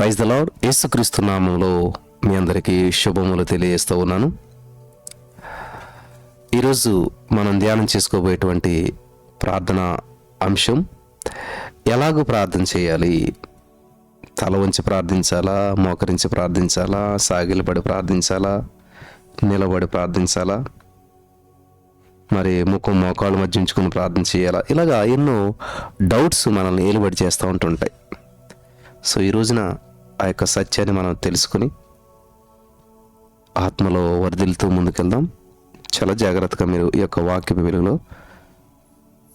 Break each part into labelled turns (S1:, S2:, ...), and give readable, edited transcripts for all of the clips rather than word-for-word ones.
S1: Praise the lord. యేసుక్రీస్తు నామములో మీ అందరికీ శుభములు తెలియజేస్తూ ఉన్నాను. ఈరోజు మనం ధ్యానం చేసుకోబోయేటువంటి ప్రార్థన అంశం, ఎలాగూ ప్రార్థన చేయాలి. తల వంచి ప్రార్థించాలా, మోకరించి ప్రార్థించాలా, సాగిలపడి ప్రార్థించాలా, నిలబడి ప్రార్థించాలా, మరి ముఖం మోకాళ్ళ మధ్య ఉంచుకుని ప్రార్థన చేయాలా, ఇలాగా ఎన్నో డౌట్స్ మనల్ని ఏలుబడి చేస్తూ ఉంటుంటాయి. సో ఈ రోజున ఆ యొక్క సత్యాన్ని మనం తెలుసుకుని ఆత్మలో వర్ధిల్లుతూ ముందుకెళ్దాం. చాలా జాగ్రత్తగా మీరు ఈ యొక్క వాక్య వెలుగులో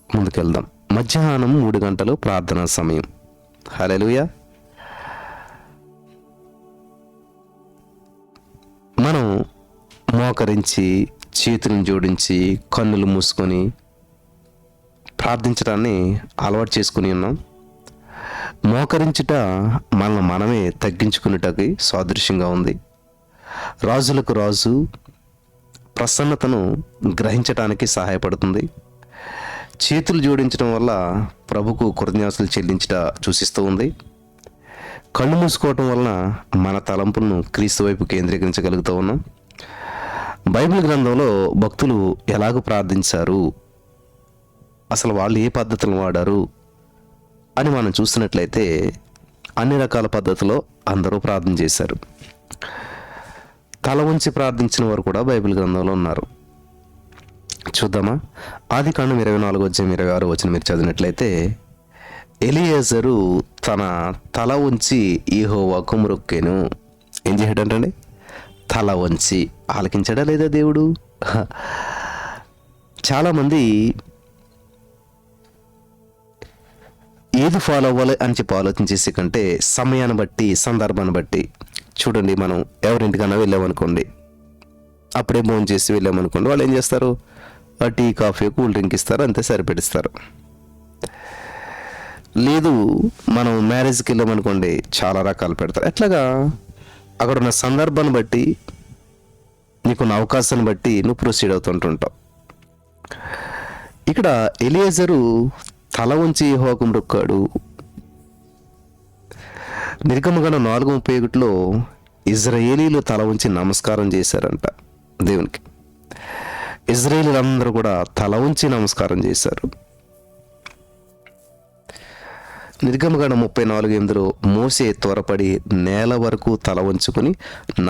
S1: ముందుకెళ్దాం. మధ్యాహ్నం 3 గంటలు ప్రార్థనా సమయం. హల్లెలూయా. మనం మోకరించి చేతులను జోడించి కన్నులు మూసుకొని ప్రార్థించడాన్ని అలవాటు చేసుకుని ఉన్నాం. మోకరించుట మనమే తగ్గించుకునేటకి సాదృశ్యంగా ఉంది. రాజులకు రాజు ప్రసన్నతను గ్రహించడానికి సహాయపడుతుంది. చేతులు జోడించడం వల్ల ప్రభుకు కృతజ్ఞతలు చెల్లించుట సూచిస్తూ ఉంది. కళ్ళు మూసుకోవటం వలన మన తలంపులను క్రీస్తు వైపు కేంద్రీకరించగలుగుతూ ఉన్నాం. బైబిల్ గ్రంథంలో భక్తులు ఎలాగూ ప్రార్థించారు, అసలు వాళ్ళు ఏ పద్ధతులను వాడారు అని మనం చూసినట్లయితే అన్ని రకాల పద్ధతిలో అందరూ ప్రార్థన చేశారు. తల వంచి ప్రార్థించిన వారు కూడా బైబిల్ గ్రంథంలో ఉన్నారు. చూద్దామా? ఆదికాండం 24:26 మీరు చదివినట్లయితే, ఎలియేజరు తన తల వంచి యెహోవాకు మొక్కెను. ఏం చేయడంటే తల వంచి. ఆలకించడా లేదా దేవుడు? చాలామంది ఏది ఫాలో అవ్వాలి అని చెప్పి ఆలోచన చేసే కంటే సమయాన్ని బట్టి, సందర్భాన్ని బట్టి, చూడండి, మనం ఎవరింటికన్నా వెళ్ళామనుకోండి, అప్పుడే భోజనం చేసి వెళ్ళామనుకోండి, వాళ్ళు ఏం చేస్తారు? టీ, కాఫీ, కూల్ డ్రింక్ ఇస్తారు, అంతే, సరిపెడిస్తారు. లేదు, మనం మ్యారేజ్కి వెళ్ళామనుకోండి, చాలా రకాలు పెడతారు. ఎట్లాగా అక్కడ ఉన్న సందర్భాన్ని బట్టి, నీకున్న అవకాశాన్ని బట్టి నువ్వు ప్రొసీడ్ అవుతుంటుంటావు. ఇక్కడ ఎలియేజరు తల వంచి యెహోవాకు మొక్కాడు. నిర్గమకాండం 4:31 ఇజ్రాయేలీలు తల వంచి నమస్కారం చేశారంట దేవునికి. ఇజ్రాయేలీలందరూ కూడా తల వంచి నమస్కారం చేశారు. నిర్గమకాండం 34:8 మోసే త్వరపడి నేల వరకు తల వంచుకొని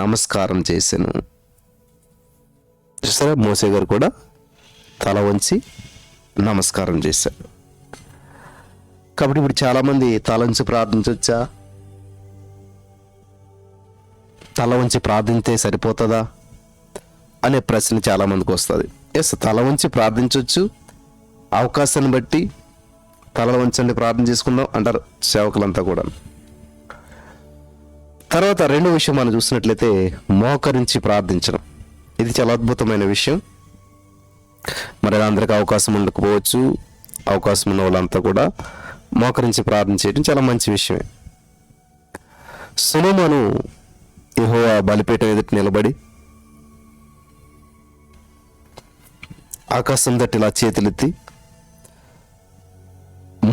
S1: నమస్కారం చేశాను. చూసారా, మోసే గారు కూడా తల వంచి నమస్కారం చేశారు. కాబట్టి ఇప్పుడు చాలామంది తల వంచి ప్రార్థించవచ్చా, తల వంచి ప్రార్థించే సరిపోతుందా అనే ప్రశ్న చాలామందికి వస్తుంది. ఎస్, తల వంచి ప్రార్థించవచ్చు, అవకాశాన్ని బట్టి తల వంచండి, ప్రార్థన చేసుకుందాం అంటారు సేవకులంతా కూడా. తర్వాత రెండో విషయం మనం చూసినట్లయితే మోకరించి ప్రార్థించడం. ఇది చాలా అద్భుతమైన విషయం. మరి అందరికీ అవకాశం ఉండకపోవచ్చు. అవకాశం ఉన్న వాళ్ళంతా కూడా మోకరించి ప్రార్థన చేయడం చాలా మంచి విషయమే. సొలొమోను యెహోవా బలిపీఠం ఎదుట నిలబడి ఆకాశం తట్టి ఇలా చేతులెత్తి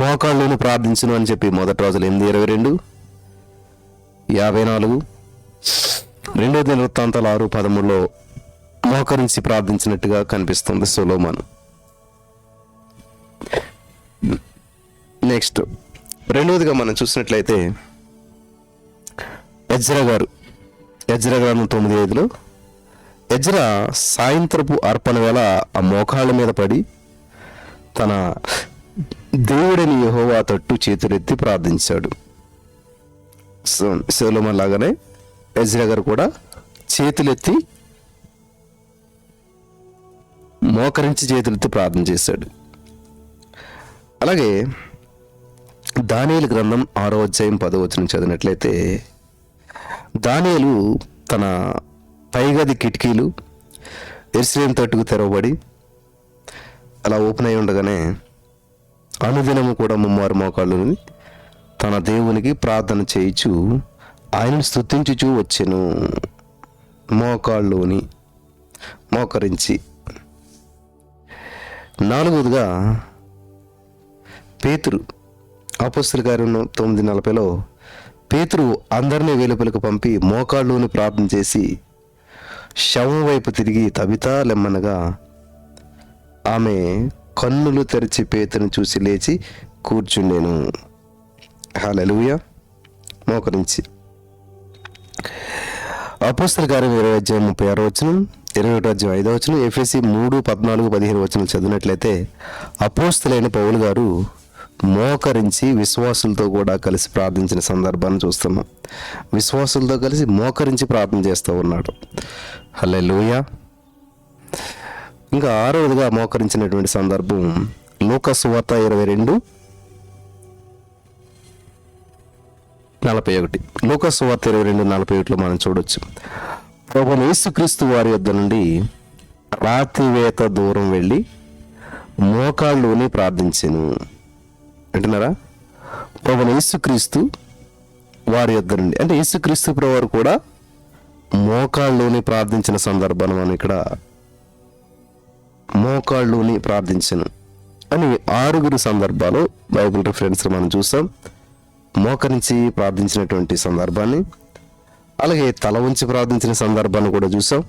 S1: మోకాళ్ళను ప్రార్థించును అని చెప్పి 1 రాజులు 8:22, 54, 2 దినవృత్తాంతాలు 6:13 మోకరించి ప్రార్థించినట్టుగా కనిపిస్తుంది సొలొమోను. నెక్స్ట్ రెండవదిగా మనం చూసినట్లయితే ఎజ్రా గ్రంథం 9:5 ఎజ్రా సాయంత్రపు అర్పణ వేళ ఆ మోకాళ్ళ మీద పడి తన దేవుడిని యెహోవా తట్టు చేతులెత్తి ప్రార్థించాడు. సొలొమోను లాగానే ఎజ్రా గారు కూడా చేతులెత్తి మోకరించి చేతులెత్తి ప్రార్థన చేశాడు. అలాగే దానియేలు గ్రంథం 6:10 చదివినట్లయితే, దానియేలు తన పైగది కిటికీలు యెరూషలేము తట్టుకు తెరవబడి అలా ఓపెన్ అయి ఉండగానే అనుదినము కూడా ముమ్మారు మోకాళ్ళు తన దేవునికి ప్రార్థన చేయించు ఆయనను స్తుతించుచూ వచ్చెను. మోకాళ్ళుని మోకరించి. నాలుగవదిగా పేతురు అపోస్తలుల కార్యం 9:40 పేతురు అందరినీ వెలుపలకు పంపి మోకాళ్ళుని ప్రార్థన చేసి శవం వైపు తిరిగి తబితా లెమ్మనగా ఆమె కన్నులు తెరిచి పేతురుని చూసి లేచి కూర్చుండెను. హల్లెలూయా. మోకరించి అపోస్తలుల కార్యం 20:36 21:5 ఎఫెసీ 3:14-15 చదివినట్లయితే అపోస్తలైన పౌలు గారు మోకరించి విశ్వాసులతో కూడా కలిసి ప్రార్థించిన సందర్భాన్ని చూస్తున్నాం. విశ్వాసులతో కలిసి మోకరించి ప్రార్థన చేస్తూ ఉన్నాడు. హల్లెలూయా. ఇంకా 6వదిగా మోకరించినటువంటి సందర్భం లూకా సువార్త 22:41. లూకా సువార్త 22:41 మనం చూడొచ్చు. ప్రభువైన యేసుక్రీస్తు వారి యొద్ద నుండి రాతివేత దూరం వెళ్ళి మోకాళ్ళుని ప్రార్థించెను. అంటున్నారా? ప్రభువైన యేసుక్రీస్తు వారి యొద్ద నుండి, అంటే యేసుక్రీస్తు ప్రభువారు కూడా మోకాళ్ళుని ప్రార్థించిన సందర్భాన్ని మనం ఇక్కడ మోకాళ్ళుని ప్రార్థించెను అని 6 సందర్భాలు బైబిల్ రిఫరెన్స్ మనం చూసాం. మోకరించి ప్రార్థించినటువంటి సందర్భాన్ని, అలాగే తల ఉంచి ప్రార్థించిన సందర్భాన్ని కూడా చూసాం.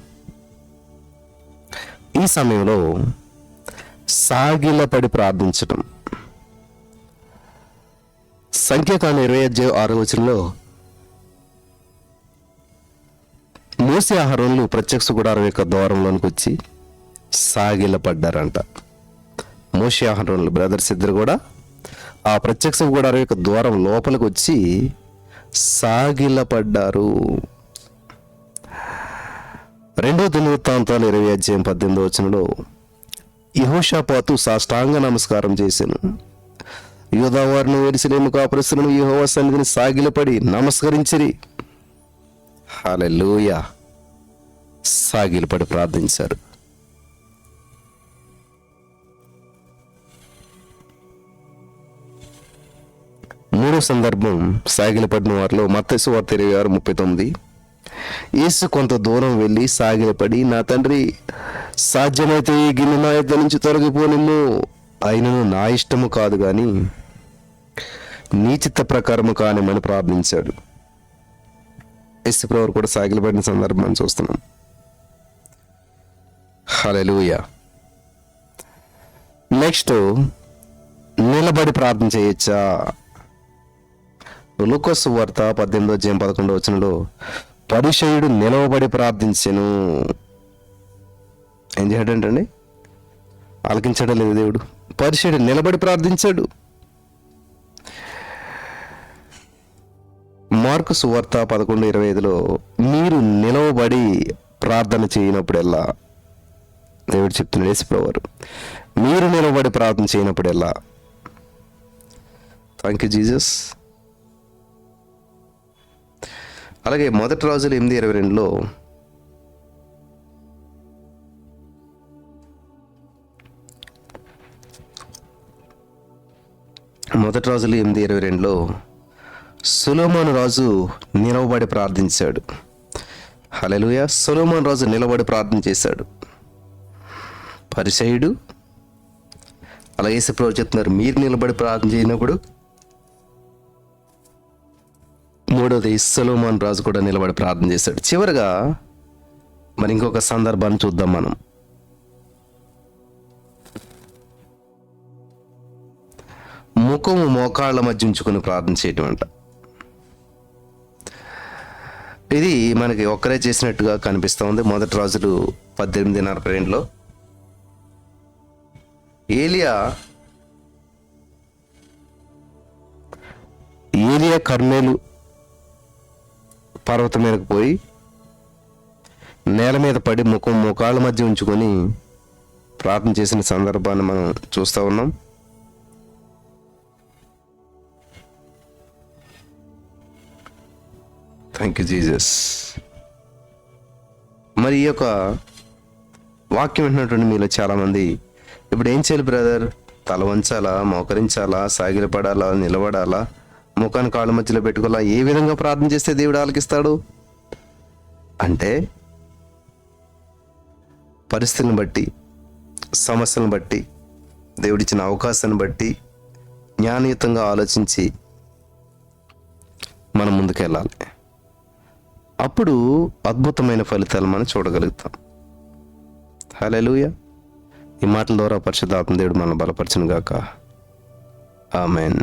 S1: ఈ సమయంలో సాగిలపడి ప్రార్థించటం, సంఖ్యాకాండం 25:6 మోసే ఆహారంలో ప్రత్యక్ష గుడారం యొక్క ద్వారంలోనికి వచ్చి సాగిలపడ్డారంట. మోసే ఆహారంలో బ్రదర్స్ ఇద్దరు కూడా ఆ ప్రత్యక్ష గుడారం యొక్క ద్వారం లోపలికి వచ్చి సాగిలపడ్డారు. 2 దినవృత్తాంతాలు 20:18 యెహోషాపాతు సాష్టాంగ నమస్కారం చేసెను. యూదావారును యెరూషలేము కాపురస్తులను యెహోవా సన్నిధిని సాగిలపడి నమస్కరించిరి. హల్లెలూయా. సాగిలపడి ప్రార్థించారు. మూడో సందర్భం సాగిలపడిన వారిలో మత్తయి సువార్త 26:39. యేసు కొంత దూరం వెళ్ళి సాగిలపడి, నా తండ్రి, సాధ్యమైతే ఈ గిన్నె నా యొద్ద నుంచి తొలగిపోనిమ్ము, అయినను నా ఇష్టము కాదు గాని నీ చిత్త ప్రకారము కానిమని ప్రార్థించాడు. యేసు ప్రభువు కూడా సాగిలపడిన సందర్భాన్ని చూస్తున్నాం. హల్లెలూయా. నెక్స్ట్, నిలబడి ప్రార్థన చేయొచ్చా? లూకా సువార్త 18:11 పరిసయ్యుడు నిలవబడి ప్రార్థించెను. ఏం చేయడంటండి? ఆలకించడం లేదు దేవుడు. పరిసయ్యుడు నిలబడి ప్రార్థించాడు. మార్కు సువార్త 11:25 మీరు నిలవబడి ప్రార్థన చేయనప్పుడెల్లా, దేవుడు చెప్తున్నాడు, యేసుప్రభువారు, మీరు నిలవబడి ప్రార్థన చేయనప్పుడెల్లా. Thank you Jesus. అలాగే 1 రాజులు 8:22 1 రాజులు 8:22 సొలొమోను రాజు నిలవబడి ప్రార్థించాడు. హల్లెలూయా. సొలొమోను రాజు నిలబడి ప్రార్థన చేశాడు. పరిసయ్యుడు, అలాగే యేసు ప్రభువు చెప్తున్నారు, మీరు నిలబడి ప్రార్థన చేయనప్పుడు. మూడోది, సొలొమోను రాజు కూడా నిలబడి ప్రార్థన చేశాడు. చివరిగా మరి ఇంకొక సందర్భాన్ని చూద్దాం మనం. ముఖము మోకాళ్ళ మధ్య ఉంచుకొని ప్రార్థన చేయటం అంట. ఇది మనకి ఒక్కరే చేసినట్టుగా కనిపిస్తూ ఉంది. 1 రాజులు 18:42 ఏలియా కర్మేలు పర్వతం మీదకు పోయి నేల మీద పడి మోకాళ్ళ మధ్య ఉంచుకొని ప్రార్థన చేసిన సందర్భాన్ని మనం చూస్తూ ఉన్నాం. Thank you Jesus. మరి ఈ యొక్క వాక్యం వింటున్నటువంటి మీలో చాలామంది ఇప్పుడు ఏం చేయాలి బ్రదర్? తల వంచాలా, మోకరించాలా, సాగిలపడాలా, నిలబడాలా, ముఖాన్ని కాళ్ళ మధ్యలో పెట్టుకోవాలా? ఏ విధంగా ప్రార్థన చేస్తే దేవుడు ఆలకిస్తాడు అంటే పరిస్థితిని బట్టి, సమస్యలను బట్టి, దేవుడిచ్చిన అవకాశాన్ని బట్టి జ్ఞానయుతంగా ఆలోచించి మనం ముందుకెళ్ళాలి. అప్పుడు అద్భుతమైన ఫలితాలు మనం చూడగలుగుతాం. హల్లెలూయా. ఈ మాటల ద్వారా పరిశుద్ధాత్మ దేవుడు మనల్ని బలపరచును గాక. ఆమేన్.